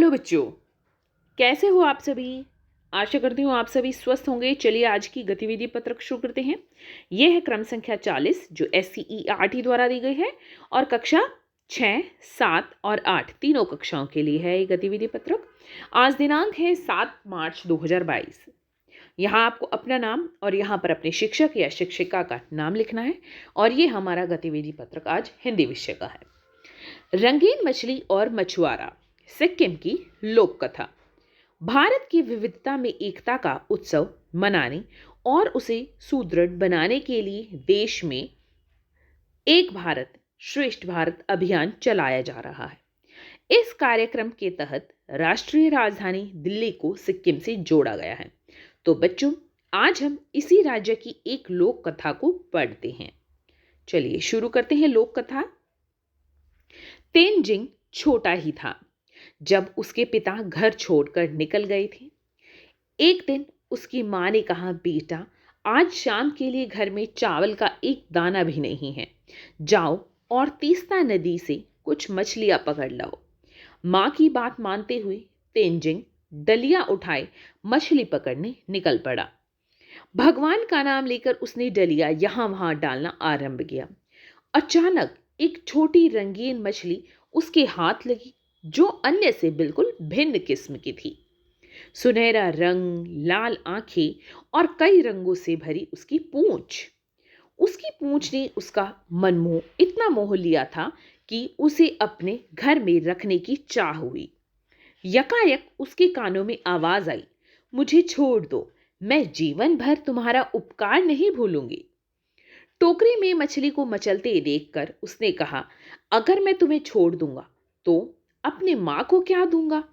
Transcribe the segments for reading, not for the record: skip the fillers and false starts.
Hello बच्चों, कैसे हो आप सभी। आशा करती हूँ आप सभी स्वस्थ होंगे। चलिए आज की गतिविधि पत्रक शुरू करते हैं। यह है क्रम संख्या 40 जो SCERT द्वारा दी गई है और कक्षा 6, 7 और 8 तीनों कक्षाओं के लिए है ये गतिविधि पत्रक। आज दिनांक है 7 मार्च 2022। यहाँ आपको अपना नाम और यहाँ पर अपने शिक्षक या शिक्षिका का नाम लिखना है और ये हमारा गतिविधि पत्रक आज हिंदी विषय का है। रंगीन मछली और मछुआरा, सिक्किम की लोक कथा। भारत की विविधता में एकता का उत्सव मनाने और उसे सुदृढ़ बनाने के लिए देश में एक भारत श्रेष्ठ भारत अभियान चलाया जा रहा है। इस कार्यक्रम के तहत राष्ट्रीय राजधानी दिल्ली को सिक्किम से जोड़ा गया है। तो बच्चों, आज हम इसी राज्य की एक लोक कथा को पढ़ते हैं। चलिए शुरू करते हैं लोक कथा। तेनजिंग छोटा ही था जब उसके पिता घर छोड़कर निकल गए थे। एक दिन उसकी मां ने कहा, बेटा आज शाम के लिए घर में चावल का एक दाना भी नहीं है, जाओ और तीस्ता नदी से कुछ मछलियां पकड़ लाओ। मां की बात मानते हुए तेनजिंग डलिया उठाए मछली पकड़ने निकल पड़ा। भगवान का नाम लेकर उसने डलिया यहां वहां डालना आरंभ किया। अचानक एक छोटी रंगीन मछली उसके हाथ लगी जो अन्य से बिल्कुल भिन्न किस्म की थी। सुनहरा रंग, लाल आंखें और कई रंगों से भरी उसकी पूंछ ने उसका मन इतना मोह लिया था कि उसे अपने घर में रखने की चाह हुई। यकायक उसके कानों में आवाज आई, मुझे छोड़ दो, मैं जीवन भर तुम्हारा उपकार नहीं भूलूंगी। टोकरी में मछली को मचलते देखकर उसने कहा, अगर मैं तुम्हें छोड़ दूंगा तो अपने मां को क्या दूंगा,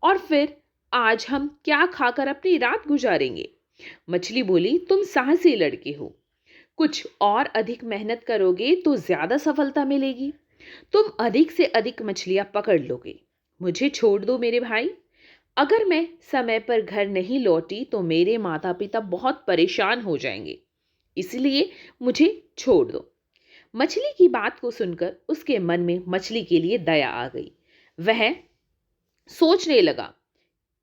और फिर आज हम क्या खाकर अपनी रात गुजारेंगे। मछली बोली, तुम साहसी लड़के हो, कुछ और अधिक मेहनत करोगे तो ज्यादा सफलता मिलेगी, तुम अधिक से अधिक मछलियां पकड़ लोगे। मुझे छोड़ दो मेरे भाई, अगर मैं समय पर घर नहीं लौटी तो मेरे माता पिता बहुत परेशान हो जाएंगे, इसलिए मुझे छोड़ दो। मछली की बात को सुनकर उसके मन में मछली के लिए दया आ गई। वह सोचने लगा,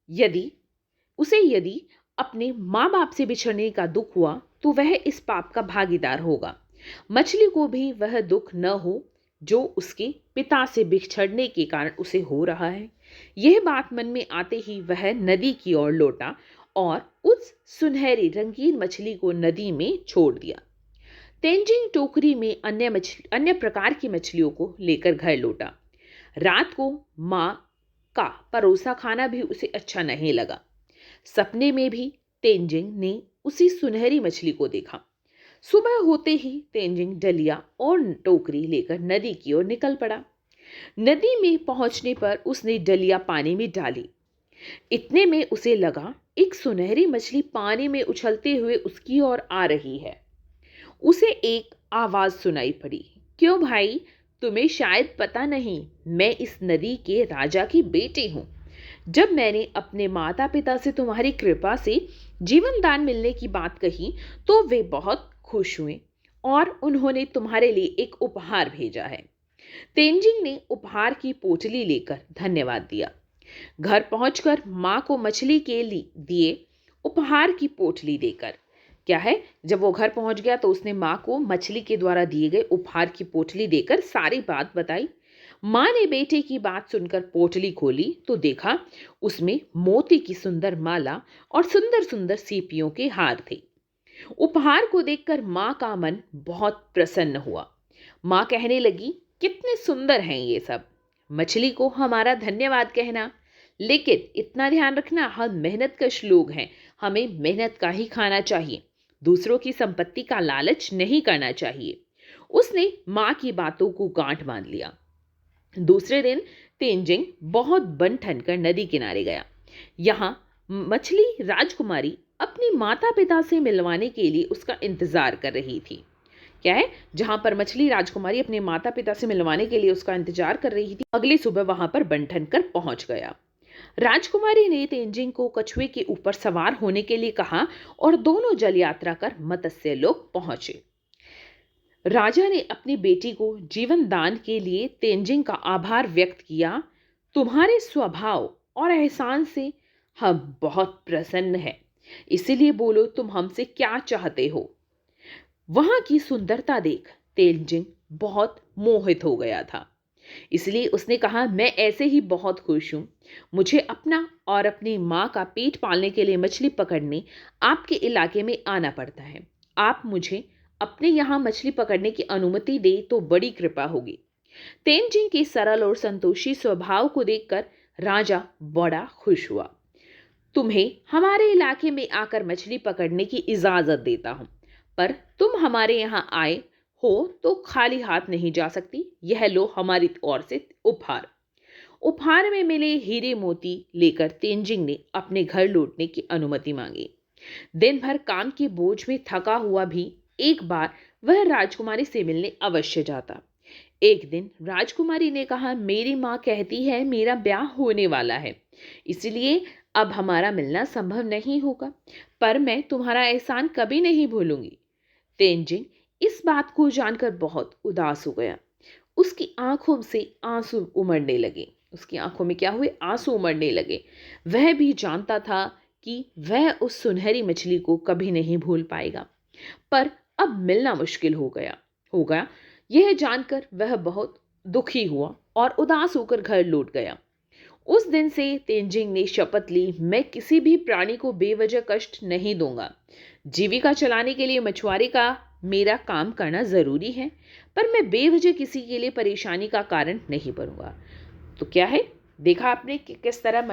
यदि अपने माँ बाप से बिछड़ने का दुख हुआ तो वह इस पाप का भागीदार होगा। मछली को भी वह दुख न हो जो उसके पिता से बिछड़ने के कारण उसे हो रहा है। यह बात मन में आते ही वह नदी की ओर लौटा और उस सुनहरी रंगीन मछली को नदी में छोड़ दिया। तेनजिंग टोकरी में अन्य प्रकार की मछलियों को लेकर घर लौटा। रात को मां का परोसा खाना भी उसे अच्छा नहीं लगा। सपने में भी तेनजिंग ने उसी सुनहरी मछली को देखा। सुबह होते ही तेनजिंग डलिया और टोकरी लेकर नदी की ओर निकल पड़ा। नदी में पहुंचने पर उसने डलिया पानी में डाली। इतने में उसे लगा एक सुनहरी मछली पानी में उछलते हुए उसकी ओर आ रही है। उसे एक आवाज सुनाई पड़ी, क्यों भाई, तुम्हें शायद पता नहीं, मैं इस नदी के राजा की बेटी हूं। जब मैंने अपने माता पिता से तुम्हारी कृपा से जीवन दान मिलने की बात कही तो वे बहुत खुश हुए और उन्होंने तुम्हारे लिए एक उपहार भेजा है। तेनजिंग ने उपहार की पोटली लेकर धन्यवाद दिया। घर पहुंचकर मां को मछली के लिए दिए उपहार की पोटली देकर क्या है, जब वो घर पहुंच गया तो उसने मां को मछली के द्वारा दिए गए उपहार की पोटली देकर सारी बात बताई। मां ने बेटे की बात सुनकर पोटली खोली तो देखा उसमें मोती की सुंदर माला और सुंदर सुंदर सीपियों के हार थे। उपहार को देखकर मां का मन बहुत प्रसन्न हुआ। मां कहने लगी, कितने सुंदर हैं ये सब, मछली को हमारा धन्यवाद कहना, लेकिन इतना ध्यान रखना हम मेहनतकश लोग हैं, हमें मेहनत का ही खाना चाहिए, दूसरों की संपत्ति का लालच नहीं करना चाहिए। उसने मां की बातों को गांठ बांध लिया। दूसरे दिन तेनजिंग बहुत बन ठन कर नदी किनारे गया। यहाँ मछली राजकुमारी अपनी माता पिता से मिलवाने के लिए उसका इंतजार कर रही थी। क्या है, जहां पर मछली राजकुमारी अपने माता पिता से मिलवाने के लिए उसका इंतजार कर रही थी, अगली सुबह वहां पर बन ठन कर पहुंच गया। राजकुमारी ने तेनजिंग को कछुए के ऊपर सवार होने के लिए कहा और दोनों जल यात्रा कर मत्स्य लोक पहुंचे। राजा ने अपनी बेटी को जीवन दान के लिए तेनजिंग का आभार व्यक्त किया। तुम्हारे स्वभाव और एहसान से हम बहुत प्रसन्न हैं। इसीलिए बोलो तुम हमसे क्या चाहते हो। वहां की सुंदरता देख तेंजिंग बहुत मोहित हो गया था। इसलिए उसने कहा, मैं ऐसे ही बहुत खुश हूं। मुझे अपना और अपनी माँ का पेट पालने के लिए मछली पकड़ने आपके इलाके में आना पड़ता है। आप मुझे अपने यहाँ मछली पकड़ने की अनुमति दे तो बड़ी कृपा होगी। तेंजिंग के सरल और संतोषी स्वभाव को देखकर राजा बड़ा खुश हुआ। तुम्हें हमारे इलाके में आकर मछली पकड़ने की इजाजत देता हूं, पर तुम हमारे यहाँ आए हो तो खाली हाथ नहीं जा सकती। यह लो हमारी ओर से उपहार। उपहार में मिले हीरे मोती लेकर तेंजिंग ने अपने घर लौटने की अनुमति मांगी। दिन भर काम के बोझ में थका हुआ भी एक बार वह राजकुमारी से मिलने अवश्य जाता। एक दिन राजकुमारी ने कहा, मेरी माँ कहती है मेरा ब्याह होने वाला है, इसलिए अब हमारा मिलना संभव नहीं होगा, पर मैं तुम्हारा एहसान कभी नहीं भूलूंगी। तेंजिंग इस बात को जानकर बहुत उदास हो गया। उसकी आंखों से आंसू उमड़ने लगे। उसकी आंखों में क्या हुए? आंसू उमड़ने लगे। वह भी जानता था कि वह उस सुनहरी मछली को कभी नहीं भूल पाएगा, पर अब मिलना मुश्किल हो गया। यह जानकर वह बहुत दुखी हुआ और उदास होकर घर लौट गया। उस दिन से तेंजिंग ने शपथ ली, मैं किसी भी प्राणी को बेवजह कष्ट नहीं दूंगा। जीविका चलाने के लिए मछुआरे का मेरा काम करना जरूरी है, पर मैं बेवजह किसी के लिए परेशानी का कारण नहीं बनूंगा। तो क्या है, देखा आपने कि किस तरह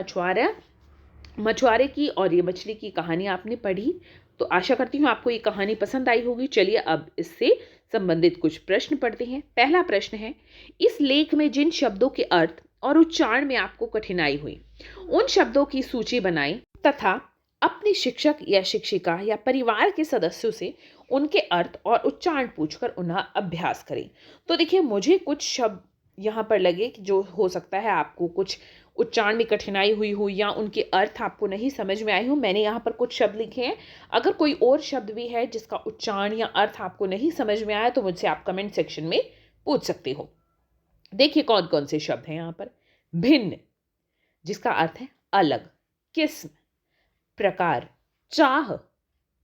मछुआरे की और ये मछली की कहानी आपने पढ़ी। तो आशा करती हूँ आपको ये कहानी पसंद आई होगी। चलिए अब इससे संबंधित कुछ प्रश्न पढ़ते हैं। पहला प्रश्न है, इस लेख में जिन शब्दों के अर्थ और उच्चारण में आपको कठिनाई हुई, उन शब्दों की सूची बनाएं तथा अपने शिक्षक या शिक्षिका या परिवार के सदस्यों से उनके अर्थ और उच्चारण पूछकर उन्हें अभ्यास करें। तो देखिए, मुझे कुछ शब्द यहाँ पर लगे कि जो हो सकता है आपको कुछ उच्चारण में कठिनाई हुई हो या उनके अर्थ आपको नहीं समझ में आए हो। मैंने यहाँ पर कुछ शब्द लिखे हैं। अगर कोई और शब्द भी है जिसका उच्चारण या अर्थ आपको नहीं समझ में आया तो मुझसे आप कमेंट सेक्शन में पूछ सकते हो। देखिए कौन कौन से शब्द हैं यहाँ पर। भिन्न, जिसका अर्थ है अलग। किस्म, प्रकार। चाह,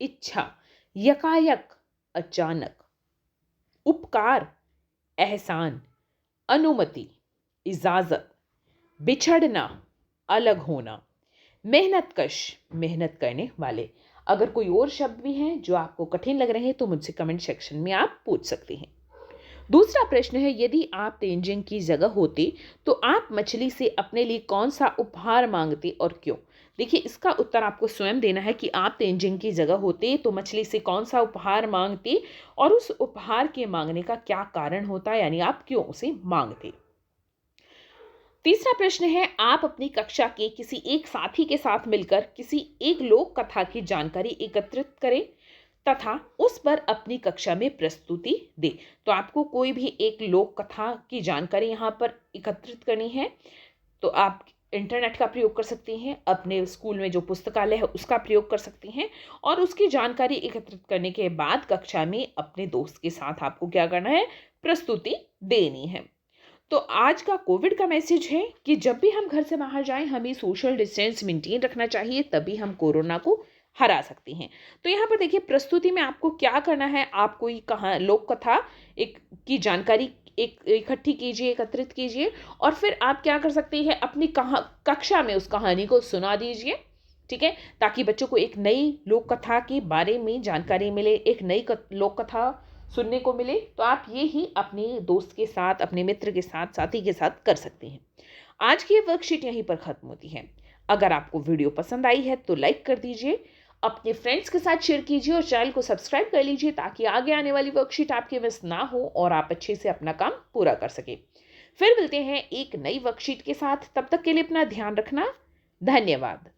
इच्छा। यकायक, अचानक। उपकार, एहसान। अनुमति, इजाजत। बिछड़ना, अलग होना। मेहनतकश, मेहनत करने वाले। अगर कोई और शब्द भी हैं जो आपको कठिन लग रहे हैं तो मुझसे कमेंट सेक्शन में आप पूछ सकते हैं। दूसरा प्रश्न है, यदि आप तेंजिंग की जगह होते तो आप मछली से अपने लिए कौन सा उपहार मांगते और क्यों। देखिए, इसका उत्तर आपको स्वयं देना है कि आप तेंजिंग की जगह होते तो मछली से कौन सा उपहार मांगते और उस उपहार के मांगने का क्या कारण होता, यानी आप क्यों उसे मांगते। तीसरा प्रश्न है, आप अपनी कक्षा के किसी एक साथी के साथ मिलकर किसी एक लोक कथा की जानकारी एकत्रित करें तथा उस पर अपनी कक्षा में प्रस्तुति दे। तो आपको कोई भी एक लोक कथा की जानकारी यहाँ पर एकत्रित करनी है तो आप इंटरनेट का प्रयोग कर सकती हैं, अपने स्कूल में जो पुस्तकालय है उसका प्रयोग कर सकती हैं और उसकी जानकारी एकत्रित करने के बाद कक्षा में अपने दोस्त के साथ आपको क्या करना है, प्रस्तुति देनी है। तो आज का कोविड का मैसेज है कि जब भी हम घर से बाहर जाएं हमें सोशल डिस्टेंस मेंटेन रखना चाहिए, तभी हम कोरोना को हरा सकते हैं। तो यहाँ पर देखिए, प्रस्तुति में आपको क्या करना है, आप कोई लोक कथा एक की जानकारी इकट्ठी कीजिए, एकत्रित कीजिए और फिर आप क्या कर सकते हैं, अपनी कक्षा में उस कहानी को सुना दीजिए। ठीक है, ताकि बच्चों को एक नई लोक कथा के बारे में जानकारी मिले, एक नई लोक कथा सुनने को मिले। तो आप ये ही अपने दोस्त के साथ, अपने मित्र के साथ, साथी के साथ कर सकते हैं। आज की ये वर्कशीट यहीं पर खत्म होती है। अगर आपको वीडियो पसंद आई है तो लाइक कर दीजिए, अपने फ्रेंड्स के साथ शेयर कीजिए और चैनल को सब्सक्राइब कर लीजिए ताकि आगे आने वाली वर्कशीट आपके मिस ना हो और आप अच्छे से अपना काम पूरा कर सके। फिर मिलते हैं एक नई वर्कशीट के साथ, तब तक के लिए अपना ध्यान रखना। धन्यवाद।